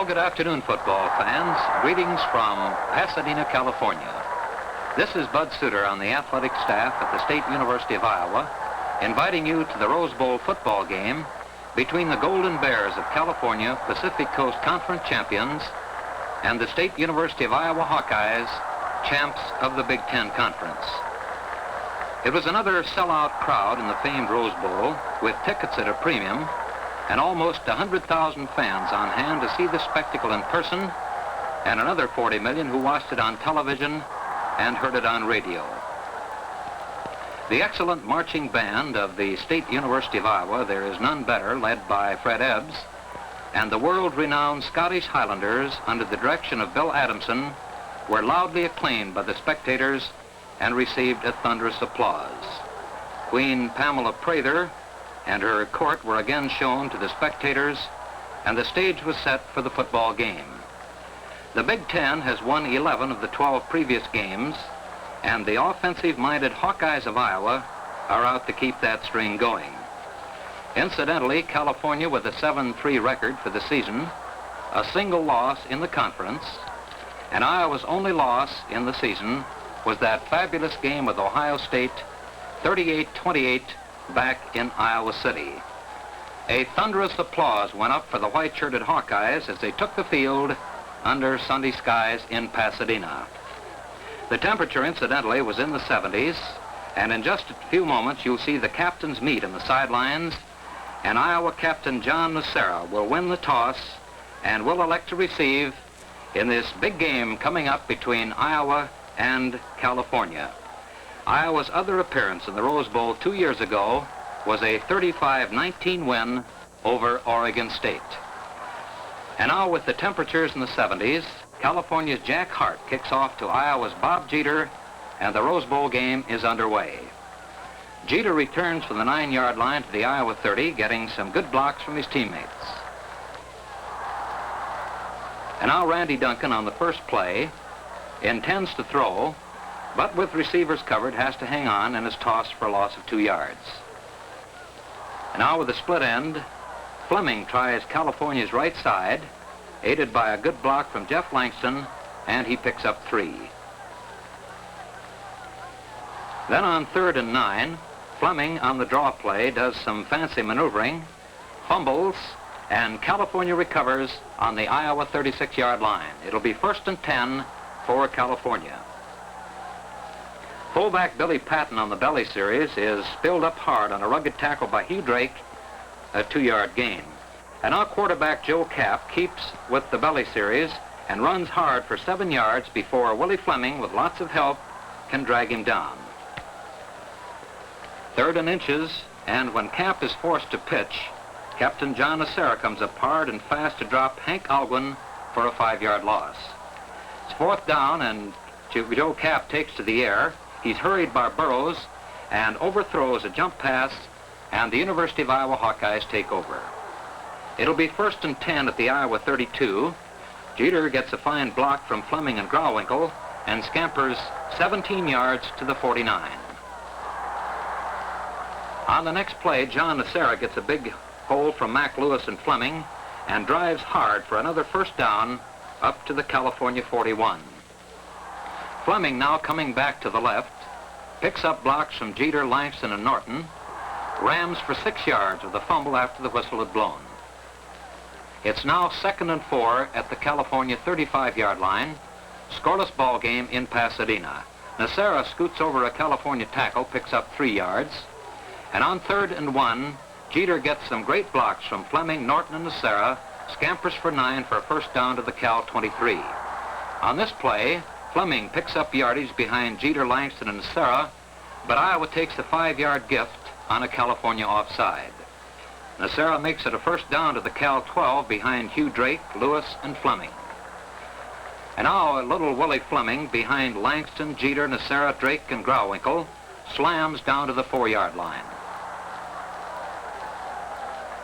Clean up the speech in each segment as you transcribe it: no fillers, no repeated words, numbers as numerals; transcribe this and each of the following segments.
Well, good afternoon, football fans. Greetings from Pasadena, California. This is Bud Suter on the athletic staff at the State University of Iowa, inviting you to the Rose Bowl football game between the Golden Bears of California, Pacific Coast Conference champions, and the State University of Iowa Hawkeyes, champs of the Big Ten Conference. It was another sellout crowd in the famed Rose Bowl, with tickets at a premium, and almost 100,000 fans on hand to see the spectacle in person, and another 40 million who watched it on television and heard it on radio. The excellent marching band of the State University of Iowa, There Is None Better, led by Fred Ebbs, and the world-renowned Scottish Highlanders under the direction of Bill Adamson were loudly acclaimed by the spectators and received a thunderous applause. Queen Pamela Prather and her court were again shown to the spectators, and the stage was set for the football game. The Big Ten has won 11 of the 12 previous games, and the offensive-minded Hawkeyes of Iowa are out to keep that string going. Incidentally, California with a 7-3 record for the season, a single loss in the conference, and Iowa's only loss in the season was that fabulous game with Ohio State, 38-28, back in Iowa City. A thunderous applause went up for the white-shirted Hawkeyes as they took the field under Sunday skies in Pasadena. The temperature, incidentally, was in the 70s, and in just a few moments you'll see the captains meet in the sidelines, and Iowa captain John Nocera will win the toss and will elect to receive in this big game coming up between Iowa and California. Iowa's other appearance in the Rose Bowl 2 years ago was a 35-19 win over Oregon State. And now with the temperatures in the 70s, California's Jack Hart kicks off to Iowa's Bob Jeter, and the Rose Bowl game is underway. Jeter returns from the 9-yard line to the Iowa 30, getting some good blocks from his teammates. And now Randy Duncan on the first play intends to throw, but with receivers covered has to hang on and is tossed for a loss of 2 yards. And now with the split end, Fleming tries California's right side, aided by a good block from Jeff Langston, and he picks up 3. Then on 3rd and 9, Fleming on the draw play does some fancy maneuvering, fumbles, and California recovers on the Iowa 36-yard line. It'll be 1st and 10 for California. Fullback Billy Patton on the belly series is spilled up hard on a rugged tackle by Hugh Drake, a 2-yard gain. And now quarterback Joe Kapp keeps with the belly series and runs hard for 7 yards before Willie Fleming, with lots of help, can drag him down. 3rd and inches, and when Kapp is forced to pitch, Captain John Nocera comes up hard and fast to drop Hank Alguin for a 5-yard loss. It's 4th down, and Joe Kapp takes to the air. He's hurried by Burrows and overthrows a jump pass, and the University of Iowa Hawkeyes take over. It'll be 1st and 10 at the Iowa 32. Jeter gets a fine block from Fleming and Grauwinkle and scampers 17 yards to the 49. On the next play, John Nocera gets a big hole from Mac Lewis and Fleming and drives hard for another 1st down up to the California 41. Fleming, now coming back to the left, picks up blocks from Jeter, Langston, and Norton, rams for 6 yards with a fumble after the whistle had blown. It's now 2nd and 4 at the California 35-yard line, scoreless ball game in Pasadena. Nocera scoots over a California tackle, picks up 3 yards, and on 3rd and 1, Jeter gets some great blocks from Fleming, Norton, and Nocera, scampers for 9 for a 1st down to the Cal 23. On this play, Fleming picks up yardage behind Jeter, Langston, and Nocera, but Iowa takes a 5-yard gift on a California offside. Nocera makes it a 1st down to the Cal 12 behind Hugh Drake, Lewis, and Fleming. And now a little Willie Fleming behind Langston, Jeter, Nocera, Drake, and Grauwinkle slams down to the 4-yard line.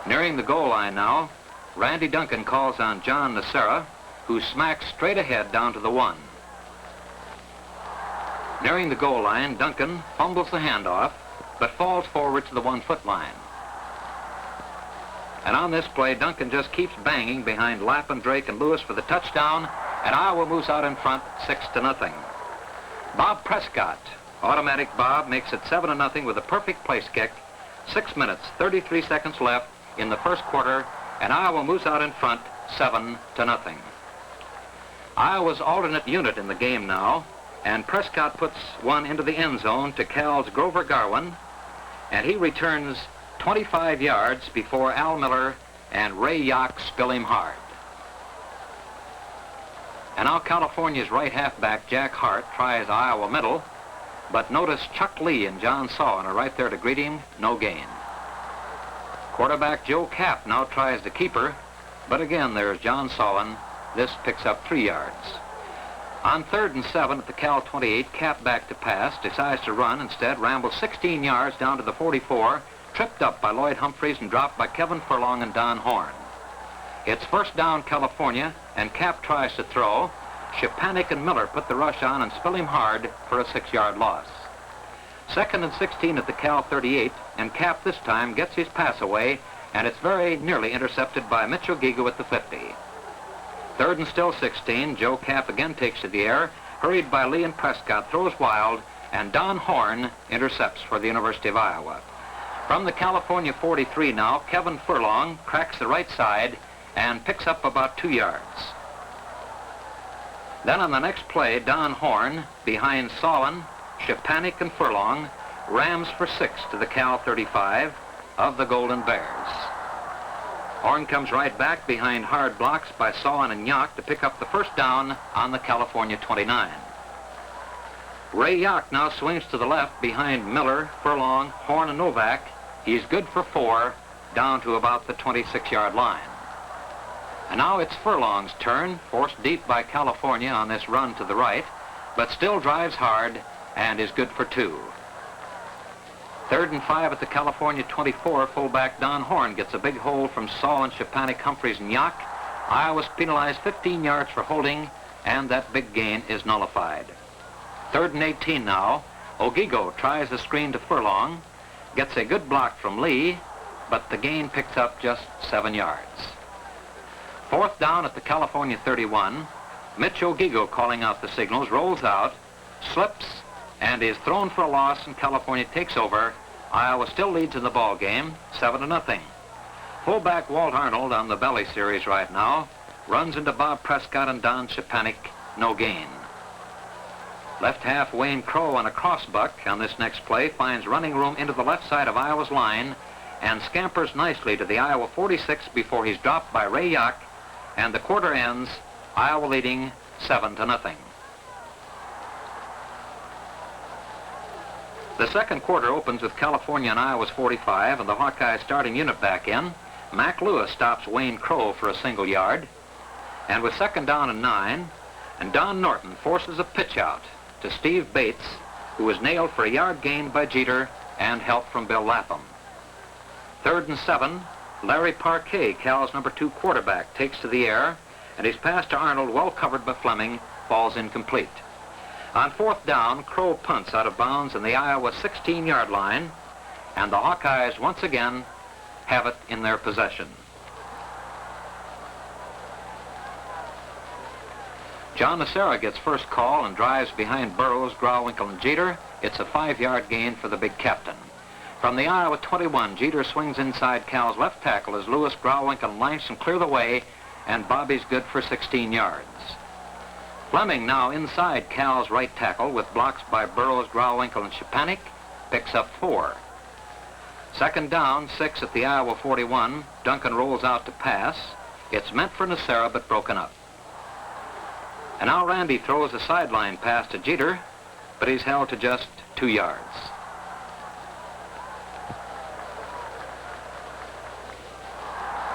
Nearing the goal line now, Randy Duncan calls on John Nocera, who smacks straight ahead down to the 1. Nearing the goal line, Duncan fumbles the handoff, but falls forward to the 1-foot line. And on this play, Duncan just keeps banging behind Lapham, Drake, and Lewis for the touchdown, and Iowa moves out in front 6-0. Bob Prescott, automatic Bob, makes it 7-0 with a perfect place kick. 6 minutes, 33 seconds left in the first quarter, and Iowa moves out in front 7-0. Iowa's alternate unit in the game now, and Prescott puts one into the end zone to Cal's Grover Garwin, and he returns 25 yards before Al Miller and Ray Yock spill him hard. And now California's right halfback, Jack Hart, tries Iowa middle, but notice Chuck Lee and John Sullivan are right there to greet him, no gain. Quarterback Joe Kapp now tries the keeper, but again there's John Sullivan. This picks up 3 yards. On 3rd and 7 at the Cal 28, Kapp back to pass, decides to run instead, rambles 16 yards down to the 44, tripped up by Lloyd Humphreys and dropped by Kevin Furlong and Don Horn. It's first down California, and Kapp tries to throw. Shepanik and Miller put the rush on and spill him hard for a 6-yard loss. 2nd and 16 at the Cal 38, and Kapp this time gets his pass away, and it's very nearly intercepted by Mitchell Gigo at the 50. 3rd and still 16, Joe Kapp again takes to the air, hurried by Lee and Prescott, throws wild, and Don Horn intercepts for the University of Iowa. From the California 43 now, Kevin Furlong cracks the right side and picks up about 2 yards. Then on the next play, Don Horn, behind Solon, Shepanik, and Furlong, rams for 6 to the Cal 35 of the Golden Bears. Horn comes right back behind hard blocks by Solon and Yock to pick up the first down on the California 29. Ray Yock now swings to the left behind Miller, Furlong, Horn, and Novak. He's good for 4, down to about the 26-yard line. And now it's Furlong's turn, forced deep by California on this run to the right, but still drives hard and is good for 2. 3rd and 5 at the California 24, fullback Don Horn gets a big hole from Solon, Shepanik, Humphreys, and Yock. Iowa's penalized 15 yards for holding, and that big gain is nullified. 3rd and 18 now. Ogigo tries the screen to Furlong, gets a good block from Lee, but the gain picks up just 7 yards. 4th down at the California 31. Mitch Ogigo, calling out the signals, rolls out, slips, and is thrown for a loss, and California takes over. Iowa still leads in the ball game, 7-0. Fullback Walt Arnold on the belly series right now runs into Bob Prescott and Don Shepanik, no gain. Left half Wayne Crow on a crossbuck on this next play finds running room into the left side of Iowa's line and scampers nicely to the Iowa 46 before he's dropped by Ray Yock, and the quarter ends, Iowa leading 7-0. The second quarter opens with California and Iowa's 45 and the Hawkeyes starting unit back in. Mac Lewis stops Wayne Crow for a single yard. And with 2nd down and 9, and Don Norton forces a pitch out to Steve Bates, who was nailed for a yard gained by Jeter and help from Bill Lapham. 3rd and 7, Larry Parquet, Cal's number 2 quarterback, takes to the air, and his pass to Arnold, well covered by Fleming, falls incomplete. On 4th down, Crow punts out of bounds in the Iowa 16-yard line, and the Hawkeyes once again have it in their possession. John Nacera gets first call and drives behind Burrows, Grawwinkle, and Jeter. It's a 5-yard gain for the big captain. From the Iowa 21, Jeter swings inside Cal's left tackle as Lewis, Grawwinkle, and Langston clear the way, and Bobby's good for 16 yards. Fleming now inside Cal's right tackle with blocks by Burrows, Grawwinkle, and Shepanik, picks up 4. 2nd down, 6 at the Iowa 41. Duncan rolls out to pass. It's meant for Nacera, but broken up. And now Randy throws a sideline pass to Jeter, but he's held to just 2 yards.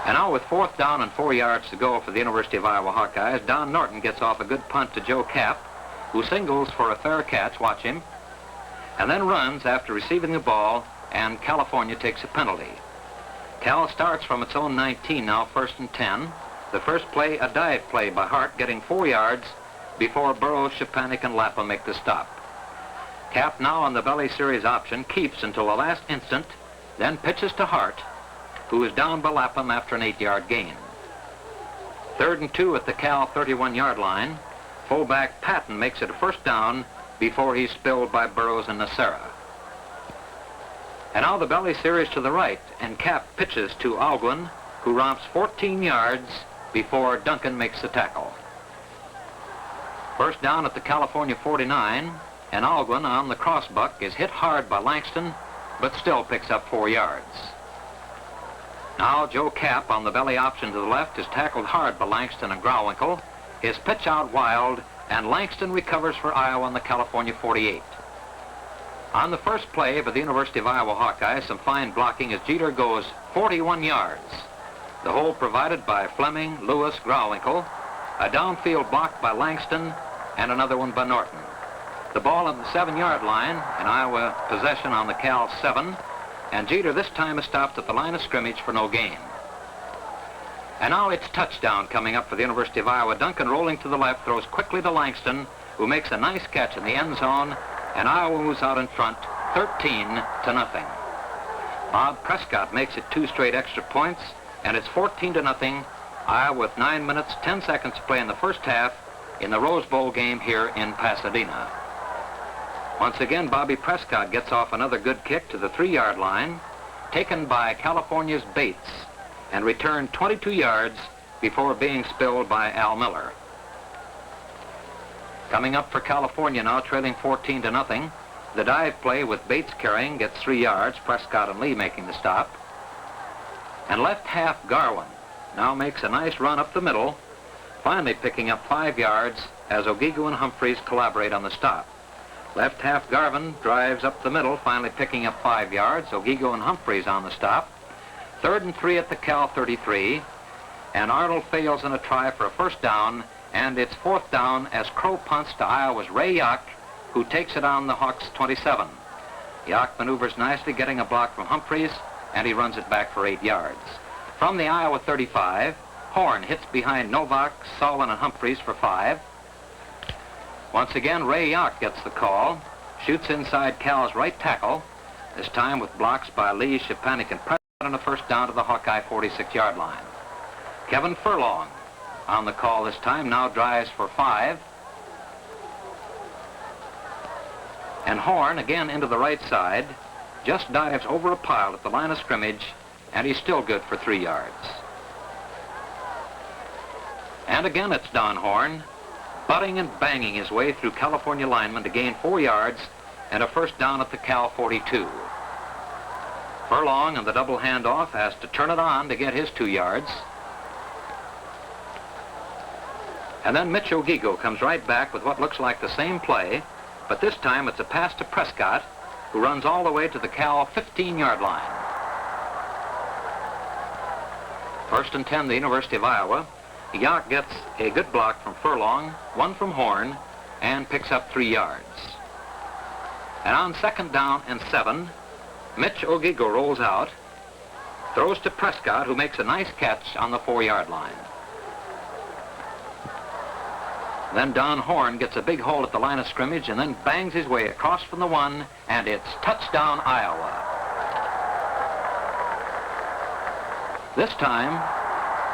And now with 4th down and 4 yards to go for the University of Iowa Hawkeyes, Don Norton gets off a good punt to Joe Kapp, who singles for a fair catch, watch him, and then runs after receiving the ball, and California takes a penalty. Cal starts from its own 19 now, 1st and 10. The first play, a dive play by Hart, getting 4 yards before Burrows, Shepanik, and Lapham make the stop. Kapp now on the belly series option, keeps until the last instant, then pitches to Hart, who is down by Lapham after an 8-yard gain. 3rd and 2 at the Cal 31-yard line. Fullback Patton makes it a first down before he's spilled by Burrows and Nacera. And now the belly series to the right, and Cap pitches to Alguin, who romps 14 yards before Duncan makes the tackle. First down at the California 49, and Alguin on the crossbuck is hit hard by Langston, but still picks up 4 yards. Now Joe Cap on the belly option to the left is tackled hard by Langston and Grauwinkle. His pitch out wild, and Langston recovers for Iowa on the California 48. On the first play by the University of Iowa Hawkeyes, some fine blocking as Jeter goes 41 yards. The hole provided by Fleming, Lewis, Grauwinkle, a downfield block by Langston, and another one by Norton. The ball on the 7-yard line, and Iowa possession on the Cal 7, and Jeter this time is stopped at the line of scrimmage for no gain. And now it's touchdown coming up for the University of Iowa. Duncan rolling to the left, throws quickly to Langston, who makes a nice catch in the end zone, and Iowa moves out in front 13-0. Bob Prescott makes it 2 straight extra points, and it's 14-0. Iowa with 9 minutes, 10 seconds to play in the first half in the Rose Bowl game here in Pasadena. Once again, Bobby Prescott gets off another good kick to the 3-yard line, taken by California's Bates, and returned 22 yards before being spilled by Al Miller. Coming up for California now, trailing 14-0. The dive play with Bates carrying gets 3 yards, Prescott and Lee making the stop. And left half Garwin now makes a nice run up the middle, finally picking up 5 yards as Ogigo and Humphreys collaborate on the stop. Left half Garvin drives up the middle, finally picking up 5 yards. Ogigo and Humphreys on the stop. 3rd and 3 at the Cal 33, and Arnold fails in a try for a first down, and it's 4th down as Crow punts to Iowa's Ray Yock, who takes it on the Hawks 27. Yock maneuvers nicely, getting a block from Humphreys, and he runs it back for 8 yards. From the Iowa 35, Horn hits behind Novak, Solon, and Humphreys for 5. Once again, Ray Yock gets the call, shoots inside Cal's right tackle, this time with blocks by Lee, Shepanik, and Prescott, and a first down to the Hawkeye 46-yard line. Kevin Furlong on the call this time, now drives for 5. And Horn, again into the right side, just dives over a pile at the line of scrimmage, and he's still good for 3 yards. And again it's Don Horn, butting and banging his way through California linemen to gain 4 yards and a first down at the Cal 42. Furlong on the double handoff has to turn it on to get his 2 yards. And then Mitch Ogigo comes right back with what looks like the same play, but this time it's a pass to Prescott, who runs all the way to the Cal 15-yard line. 1st and 10, the University of Iowa. Yock gets a good block from Furlong, 1 from Horn, and picks up 3 yards. And on 2nd down and 7, Mitch Ogigo rolls out, throws to Prescott, who makes a nice catch on the 4-yard line. Then Don Horn gets a big hole at the line of scrimmage and then bangs his way across from the 1, and it's touchdown Iowa. This time,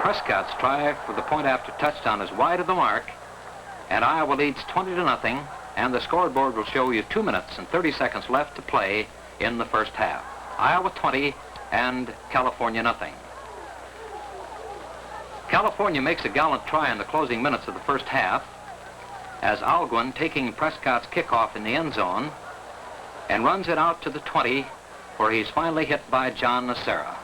Prescott's try for the point after touchdown is wide of the mark, and Iowa leads 20-0, and the scoreboard will show you 2 minutes and 30 seconds left to play in the first half. Iowa 20 and California nothing. California makes a gallant try in the closing minutes of the first half as Alguin, taking Prescott's kickoff in the end zone, and runs it out to the 20, where he's finally hit by John Nacera.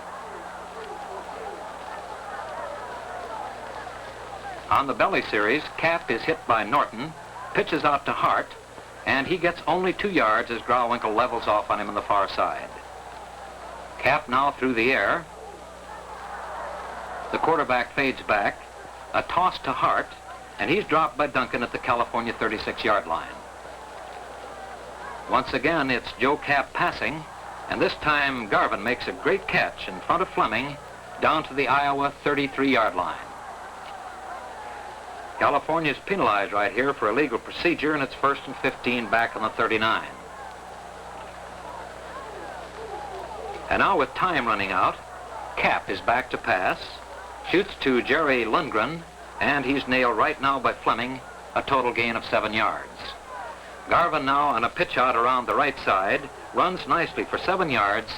On the belly series, Cap is hit by Norton, pitches out to Hart, and he gets only 2 yards as Grauwinkle levels off on him on the far side. Cap now through the air. The quarterback fades back, a toss to Hart, and he's dropped by Duncan at the California 36-yard line. Once again, it's Joe Cap passing, and this time Garvin makes a great catch in front of Fleming down to the Iowa 33-yard line. California's penalized right here for illegal procedure, and it's 1st and 15 back on the 39. And now with time running out, Cap is back to pass, shoots to Jerry Lundgren, and he's nailed right now by Fleming, a total gain of 7 yards. Garvin now on a pitch out around the right side, runs nicely for 7 yards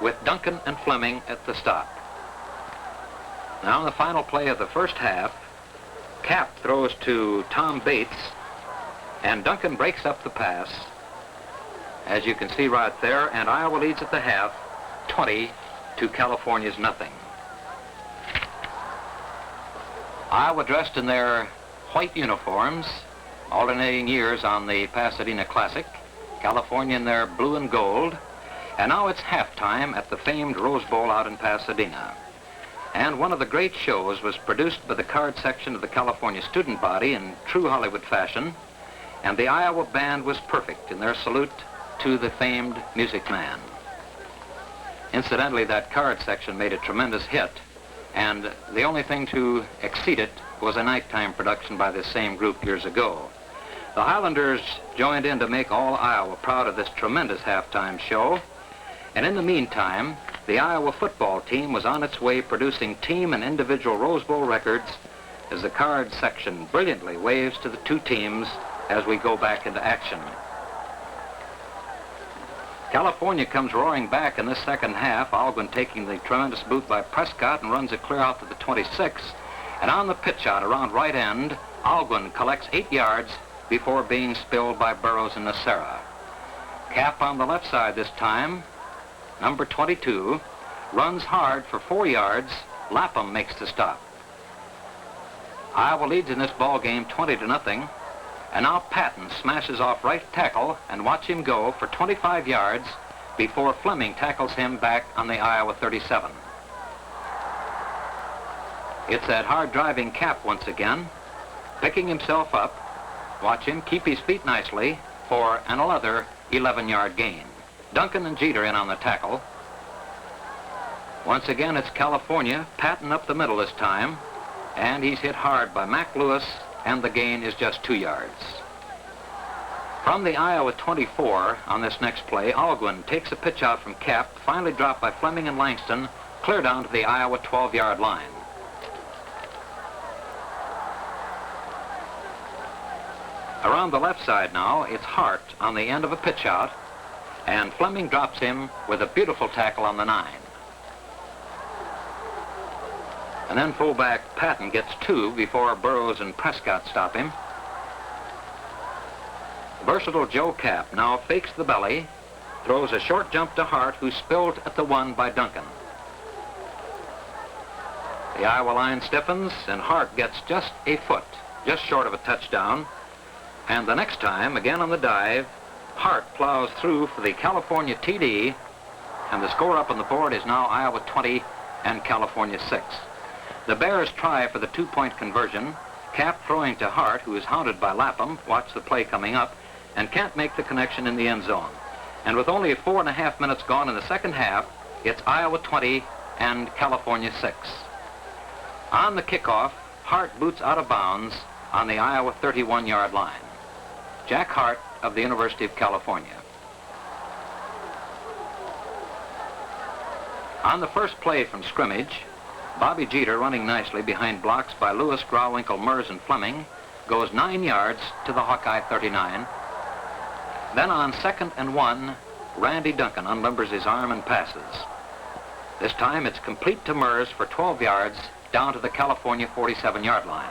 with Duncan and Fleming at the stop. Now in the final play of the first half, Cap throws to Tom Bates, and Duncan breaks up the pass, as you can see right there, and Iowa leads at the half, 20 to California's nothing. Iowa dressed in their white uniforms, alternating years on the Pasadena Classic, California in their blue and gold, and now it's halftime at the famed Rose Bowl out in Pasadena. And one of the great shows was produced by the card section of the California student body in true Hollywood fashion, and the Iowa band was perfect in their salute to the famed music man. Incidentally, that card section made a tremendous hit, and the only thing to exceed it was a nighttime production by this same group years ago. The Highlanders joined in to make all Iowa proud of this tremendous halftime show, and in the meantime, the Iowa football team was on its way producing team and individual Rose Bowl records as the card section brilliantly waves to the two teams as we go back into action. California comes roaring back in this second half, Algren taking the tremendous boot by Prescott and runs it clear out to the 26. And on the pitch out around right end, Algren collects 8 yards before being spilled by Burroughs and Nacera. Cap on the left side this time, number 22, runs hard for 4 yards. Lapham makes the stop. Iowa leads in this ball game 20-0. And now Patton smashes off right tackle, and watch him go for 25 yards before Fleming tackles him back on the Iowa 37. It's that hard-driving Cap once again, picking himself up. Watch him keep his feet nicely for another 11-yard gain. Duncan and Jeter in on the tackle. Once again, it's California, Patton up the middle this time, and he's hit hard by Mac Lewis, and the gain is just 2 yards. From the Iowa 24 on this next play, Algren takes a pitch out from Cap, finally dropped by Fleming and Langston, clear down to the Iowa 12-yard line. Around the left side now, it's Hart on the end of a pitch out, and Fleming drops him with a beautiful tackle on the 9. And then fullback Patton gets 2 before Burroughs and Prescott stop him. Versatile Joe Cap now fakes the belly, throws a short jump to Hart, who's spilled at the 1 by Duncan. The Iowa line stiffens, and Hart gets just a foot, just short of a touchdown. And the next time, again on the dive, Hart plows through for the California TD, and the score up on the board is now Iowa 20 and California 6. The Bears try for the 2-point conversion. Cap throwing to Hart, who is hounded by Lapham. Watch the play coming up, and can't make the connection in the end zone. And with only 4.5 minutes gone in the second half, it's Iowa 20 and California 6. On the kickoff, Hart boots out of bounds on the Iowa 31-yard line. Jack Hart of the University of California. On the first play from scrimmage, Bobby Jeter, running nicely behind blocks by Lewis, Grawwinkle, Mers, and Fleming, goes 9 yards to the Hawkeye 39. Then on 2nd and 1, Randy Duncan unlimbers his arm and passes. This time it's complete to Mers for 12 yards down to the California 47-yard line.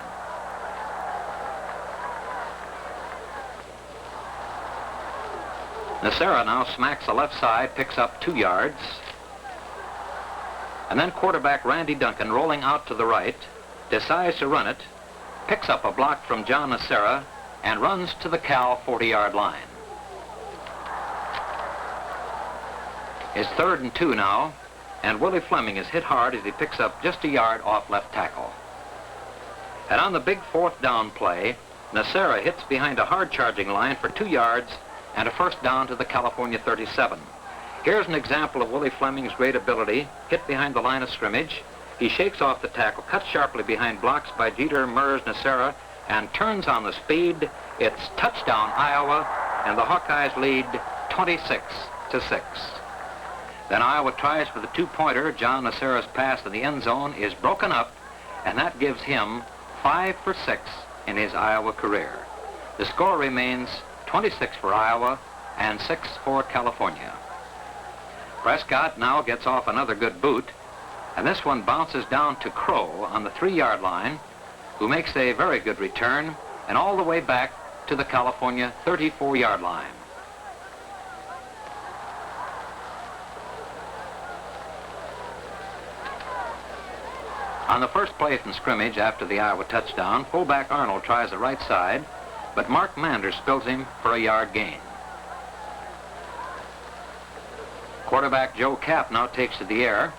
Nacera now smacks the left side, picks up 2 yards. And then quarterback Randy Duncan, rolling out to the right, decides to run it, picks up a block from John Nacera, and runs to the Cal 40-yard line. It's 3rd and 2 now, and Willie Fleming is hit hard as he picks up just a yard off left tackle. And on the big 4th down play, Nacera hits behind a hard-charging line for 2 yards and a first down to the California 37. Here's an example of Willie Fleming's great ability, hit behind the line of scrimmage. He shakes off the tackle, cuts sharply behind blocks by Jeter, Mers, Nacera, and turns on the speed. It's touchdown Iowa, and the Hawkeyes lead 26-6. Then Iowa tries for the two-pointer. John Nacera's pass in the end zone is broken up, and that gives him 5 for 6 in his Iowa career. The score remains 26 for Iowa and 6 for California. Prescott now gets off another good boot, and this one bounces down to Crow on the 3-yard line, who makes a very good return and all the way back to the California 34-yard line. On the first play from scrimmage after the Iowa touchdown, fullback Arnold tries the right side, but Mark Manders spills him for a yard gain. Quarterback Joe Kapp now takes to the air,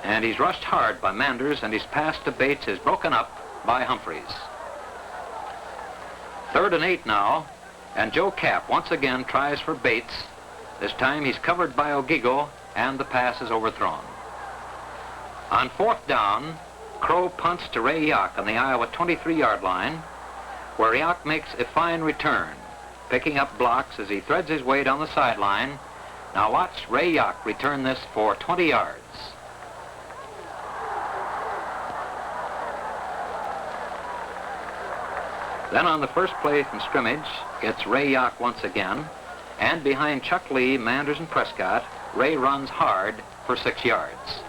and he's rushed hard by Manders, and his pass to Bates is broken up by Humphreys. 3rd and 8 now, and Joe Kapp once again tries for Bates. This time he's covered by Ogigo, and the pass is overthrown. On 4th down, Crow punts to Ray Yock on the Iowa 23-yard line, where Yock makes a fine return, picking up blocks as he threads his way down the sideline. Now watch Ray Yock return this for 20 yards. Then on the first play from scrimmage, it's Ray Yock once again, and behind Chuck Lee, Manders, and Prescott, Ray runs hard for 6 yards.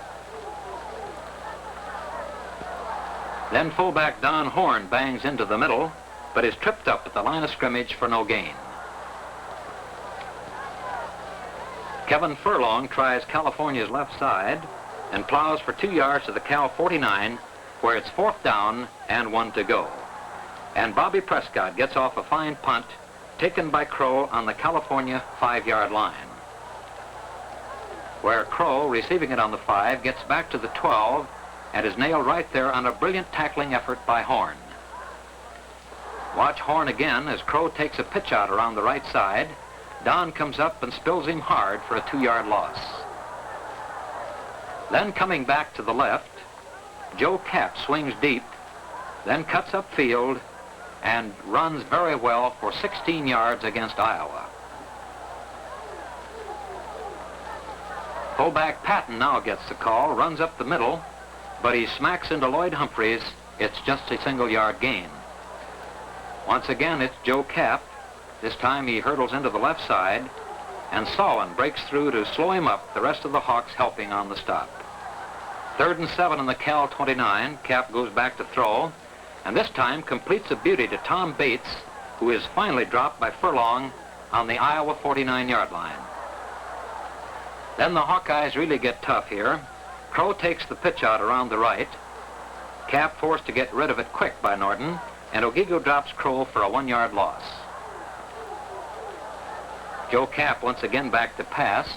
Then fullback Don Horn bangs into the middle, but is tripped up at the line of scrimmage for no gain. Kevin Furlong tries California's left side and plows for 2 yards to the Cal 49, where it's 4th down and 1 to go. And Bobby Prescott gets off a fine punt taken by Crow on the California 5-yard line, where Crow, receiving it on the 5, gets back to the 12 and is nailed right there on a brilliant tackling effort by Horn. Watch Horn again as Crow takes a pitch out around the right side. Don comes up and spills him hard for a 2-yard loss. Then coming back to the left, Joe Kapp swings deep, then cuts upfield and runs very well for 16 yards against Iowa. Fullback Patton now gets the call, runs up the middle, but he smacks into Lloyd Humphreys. It's just a single-yard gain. Once again, it's Joe Kapp. This time he hurdles into the left side, and Solon breaks through to slow him up, the rest of the Hawks helping on the stop. 3rd and 7 on the Cal 29. Kapp goes back to throw, and this time completes a beauty to Tom Bates, who is finally dropped by Furlong on the Iowa 49-yard line. Then the Hawkeyes really get tough here. Crow takes the pitch out around the right. Kapp forced to get rid of it quick by Norton, and Ogigo drops Crow for a 1-yard loss. Joe Kapp once again back to pass,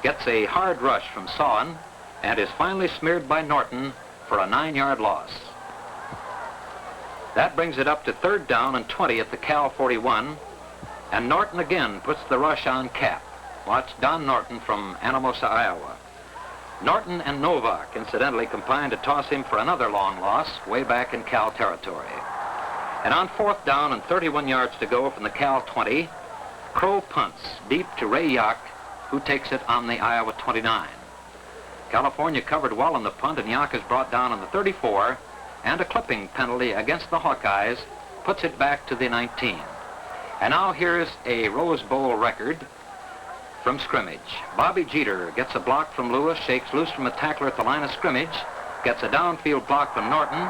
gets a hard rush from Sawan, and is finally smeared by Norton for a 9-yard loss. That brings it up to 3rd down and 20 at the Cal 41, and Norton again puts the rush on Kapp. Watch Don Norton from Anamosa, Iowa. Norton and Novak incidentally combined to toss him for another long loss way back in Cal territory. And on 4th down and 31 yards to go from the Cal 20, Crow punts deep to Ray Yock, who takes it on the Iowa 29. California covered well on the punt, and Yock is brought down on the 34, and a clipping penalty against the Hawkeyes puts it back to the 19. And now here's a Rose Bowl record from scrimmage. Bobby Jeter gets a block from Lewis, shakes loose from a tackler at the line of scrimmage, gets a downfield block from Norton,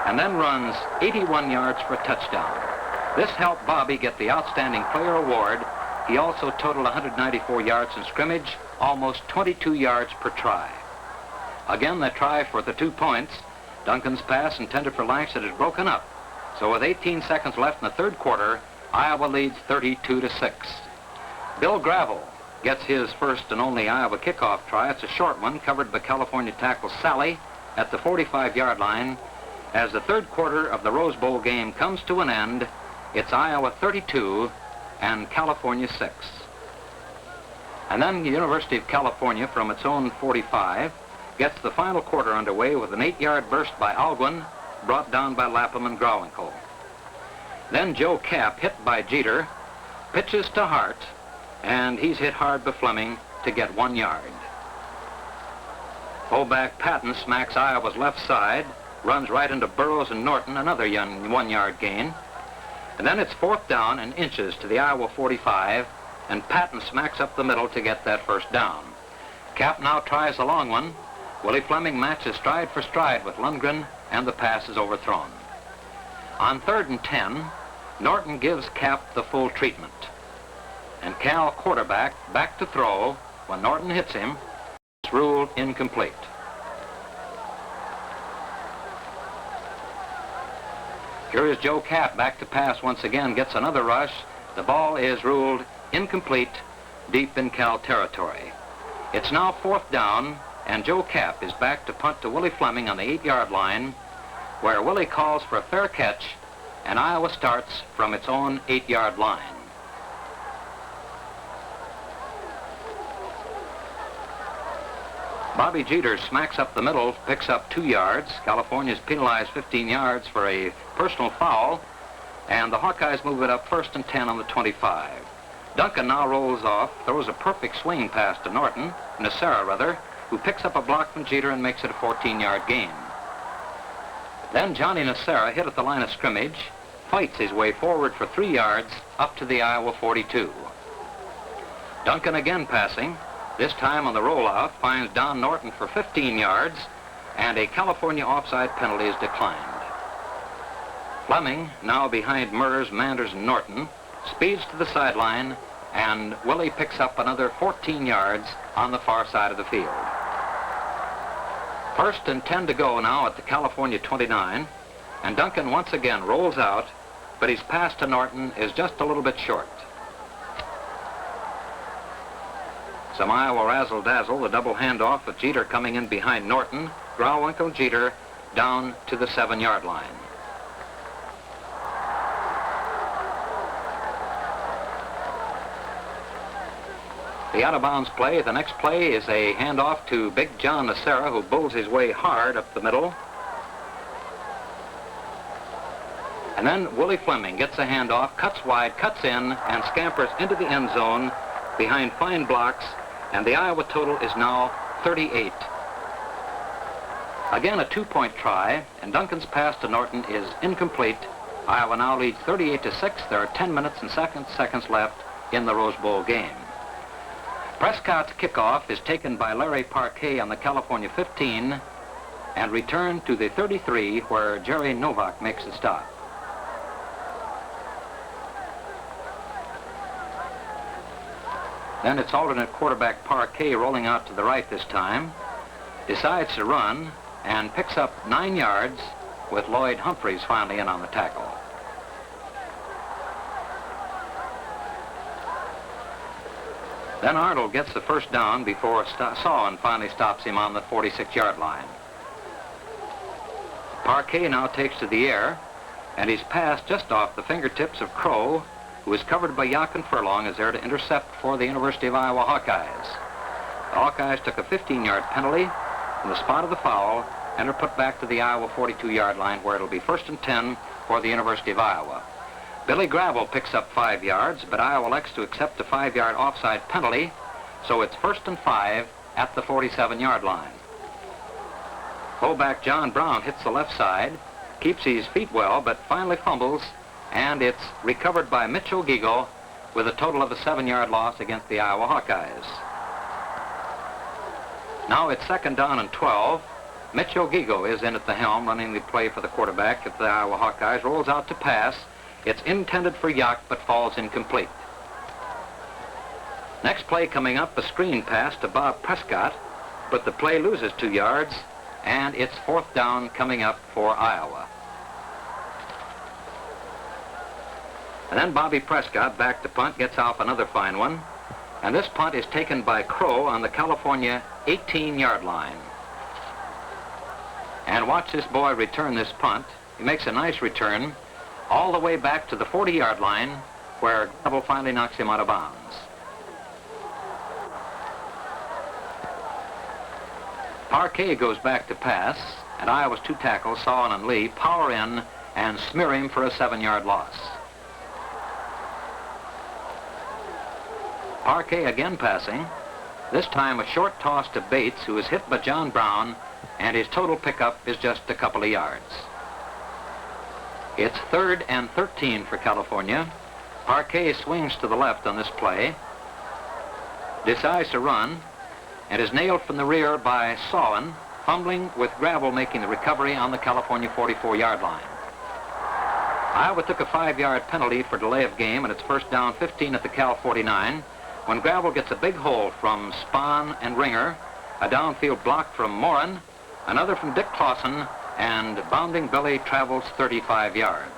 and then runs 81 yards for a touchdown. This helped Bobby get the Outstanding Player Award. He also totaled 194 yards in scrimmage, almost 22 yards per try. Again, the try for the 2 points. Duncan's pass intended for Langston is broken up. So with 18 seconds left in the 3rd quarter, Iowa leads 32-6. Bill Gravel gets his first and only Iowa kickoff try. It's a short one, covered by California tackle Sally at the 45-yard line. As the 3rd quarter of the Rose Bowl game comes to an end, it's Iowa 32 and California 6. And then the University of California, from its own 45, gets the final quarter underway with an 8-yard burst by Alguin, brought down by Lapham and Grauwinkle. Then Joe Kapp, hit by Jeter, pitches to Hart, and he's hit hard by Fleming to get 1 yard. Fullback Patton smacks Iowa's left side, runs right into Burrows and Norton, another 1 yard gain. And then it's 4th down and inches to the Iowa 45, and Patton smacks up the middle to get that first down. Cap now tries a long one. Willie Fleming matches stride for stride with Lundgren, and the pass is overthrown. On 3rd and 10, Norton gives Cap the full treatment. And Cal, quarterback, back to throw. When Norton hits him, it's ruled incomplete. Here is Joe Cap back to pass once again, gets another rush. The ball is ruled incomplete deep in Cal territory. It's now 4th down, and Joe Cap is back to punt to Willie Fleming on the 8-yard line, where Willie calls for a fair catch, and Iowa starts from its own 8-yard line. Bobby Jeter smacks up the middle, picks up 2 yards. California's penalized 15 yards for a personal foul, and the Hawkeyes move it up 1st and 10 on the 25. Duncan now rolls off, throws a perfect swing pass to Norton, who picks up a block from Jeter and makes it a 14-yard gain. Then Johnny Nacera, hit at the line of scrimmage, fights his way forward for 3 yards up to the Iowa 42. Duncan again passing, this time on the rollout, finds Don Norton for 15 yards, and a California offside penalty is declined. Fleming, now behind Murs, Manders, and Norton, speeds to the sideline, and Willie picks up another 14 yards on the far side of the field. 1st and 10 to go now at the California 29, and Duncan once again rolls out, but his pass to Norton is just a little bit short. Some Iowa razzle-dazzle, the double handoff with Jeter coming in behind Norton, Grauwinkle Jeter down to the 7-yard line. The out-of-bounds play, the next play is a handoff to Big John Nacera, who bulls his way hard up the middle. And then Willie Fleming gets a handoff, cuts wide, cuts in, and scampers into the end zone behind fine blocks, and the Iowa total is now 38. Again, a 2-point try, and Duncan's pass to Norton is incomplete. Iowa now leads 38-6. There are 10 minutes and seconds left in the Rose Bowl game. Prescott's kickoff is taken by Larry Parquet on the California 15 and returned to the 33, where Jerry Novak makes the stop. Then it's alternate quarterback Parquet rolling out to the right this time, decides to run, and picks up 9 yards with Lloyd Humphreys finally in on the tackle. Then Arnold gets the first down before Sawan finally stops him on the 46-yard line. Parquet now takes to the air, and he's passed just off the fingertips of Crow, who is covered by Jochen Furlong, is there to intercept for the University of Iowa Hawkeyes. The Hawkeyes took a 15-yard penalty from the spot of the foul and are put back to the Iowa 42-yard line, where it'll be 1st and 10 for the University of Iowa. Billy Gravel picks up 5 yards, but Iowa elects to accept a 5-yard offside penalty, so it's 1st and 5 at the 47-yard line. Fullback John Brown hits the left side, keeps his feet well, but finally fumbles, and it's recovered by Mitch O'Gigo with a total of a 7-yard loss against the Iowa Hawkeyes. Now it's 2nd down and 12. Mitch O'Gigo is in at the helm, running the play for the quarterback at the Iowa Hawkeyes, rolls out to pass. It's intended for Yock, but falls incomplete. Next play coming up, a screen pass to Bob Prescott, but the play loses 2 yards, and it's 4th down coming up for Iowa. And then Bobby Prescott, back to punt, gets off another fine one, and this punt is taken by Crow on the California 18-yard line. And watch this boy return this punt. He makes a nice return all the way back to the 40-yard line, where Gravel finally knocks him out of bounds. Parquet goes back to pass, and Iowa's 2 tackles, Sawan and Lee, power in and smear him for a 7-yard loss. Parquet again passing, This time a short toss to Bates, who is hit by John Brown, and his total pickup is just a couple of yards. It's 3rd and 13 for California. Hawkeyes swings to the left on this play, decides to run, and is nailed from the rear by Sawin, fumbling with Gravel making the recovery on the California 44-yard line. Iowa took a 5-yard penalty for delay of game, and it's first down 15 at the Cal 49, when Gravel gets a big hole from Spahn and Ringer, a downfield block from Morin, another from Dick Clausen, and Bounding Billy travels 35 yards.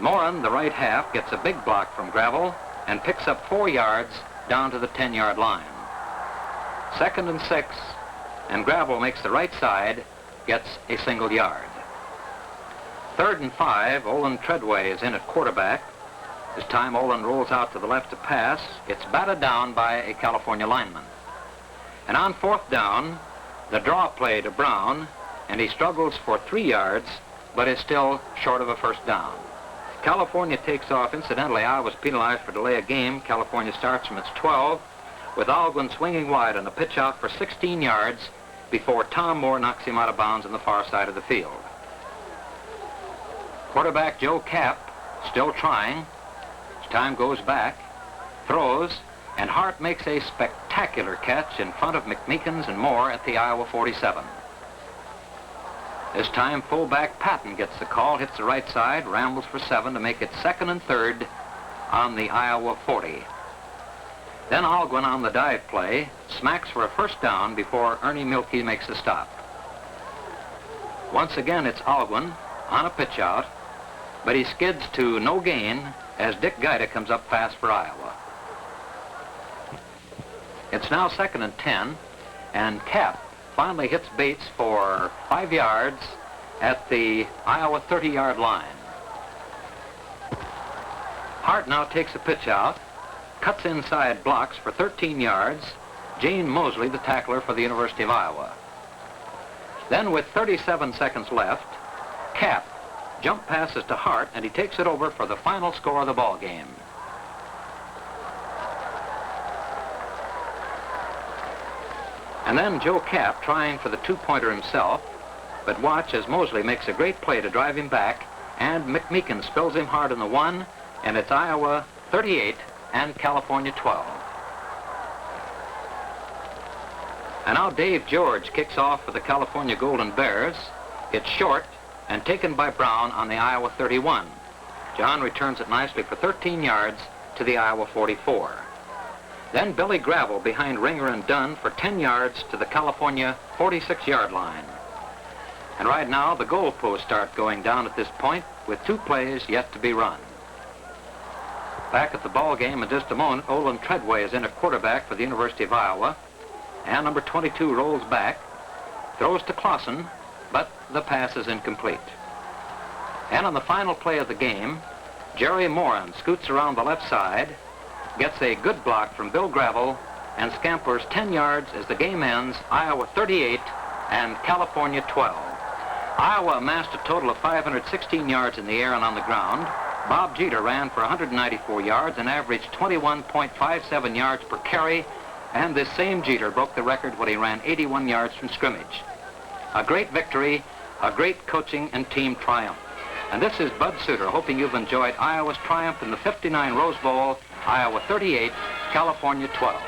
Morin, the right half, gets a big block from Gravel and picks up 4 yards down to the 10-yard line. 2nd and 6, and Gravel makes the right side, gets a single yard. 3rd and 5, Olin Treadway is in at quarterback. This time Olin rolls out to the left to pass. It's batted down by a California lineman. And on 4th down, the draw play to Brown, and he struggles for 3 yards, but is still short of a first down. California takes off. Incidentally, Iowa's penalized for delay of game. California starts from its 12, with Alguin swinging wide on the pitch out for 16 yards before Tom Moore knocks him out of bounds on the far side of the field. Quarterback Joe Kapp still trying. As time goes back, throws, and Hart makes a spectacular catch in front of McMeekins and Moore at the Iowa 47. This time, fullback Patton gets the call, hits the right side, rambles for 7 to make it 2nd and 3rd on the Iowa 40. Then Alguin on the dive play smacks for a first down before Ernie Milkey makes a stop. Once again, it's Alguin on a pitch out, but he skids to no gain as Dick Guida comes up fast for Iowa. It's now 2nd and 10, and Kapp finally hits Bates for 5 yards at the Iowa 30-yard line. Hart now takes a pitch out, cuts inside, blocks for 13 yards. Gene Mosley, the tackler for the University of Iowa. Then with 37 seconds left, Kapp jump passes to Hart, and he takes it over for the final score of the ball game. And then Joe Kapp trying for the 2-pointer himself, but watch as Mosley makes a great play to drive him back, and McMeekin spills him hard in the 1, and it's Iowa 38 and California 12. And now Dave George kicks off for the California Golden Bears. It's short and taken by Brown on the Iowa 31. John returns it nicely for 13 yards to the Iowa 44. Then Billy Gravel behind Ringer and Dunn for 10 yards to the California 46-yard line. And right now, the goalposts start going down at this point with 2 plays yet to be run. Back at the ball game in just a moment, Olin Treadway is in at quarterback for the University of Iowa. And number 22 rolls back, throws to Clausen, but the pass is incomplete. And on the final play of the game, Jerry Morin scoots around the left side, gets a good block from Bill Gravel, and scampers 10 yards as the game ends, Iowa 38 and California 12. Iowa amassed a total of 516 yards in the air and on the ground. Bob Jeter ran for 194 yards and averaged 21.57 yards per carry, and this same Jeter broke the record when he ran 81 yards from scrimmage. A great victory, a great coaching and team triumph. And this is Bud Suter, hoping you've enjoyed Iowa's triumph in the '59 Rose Bowl, Iowa 38, California 12.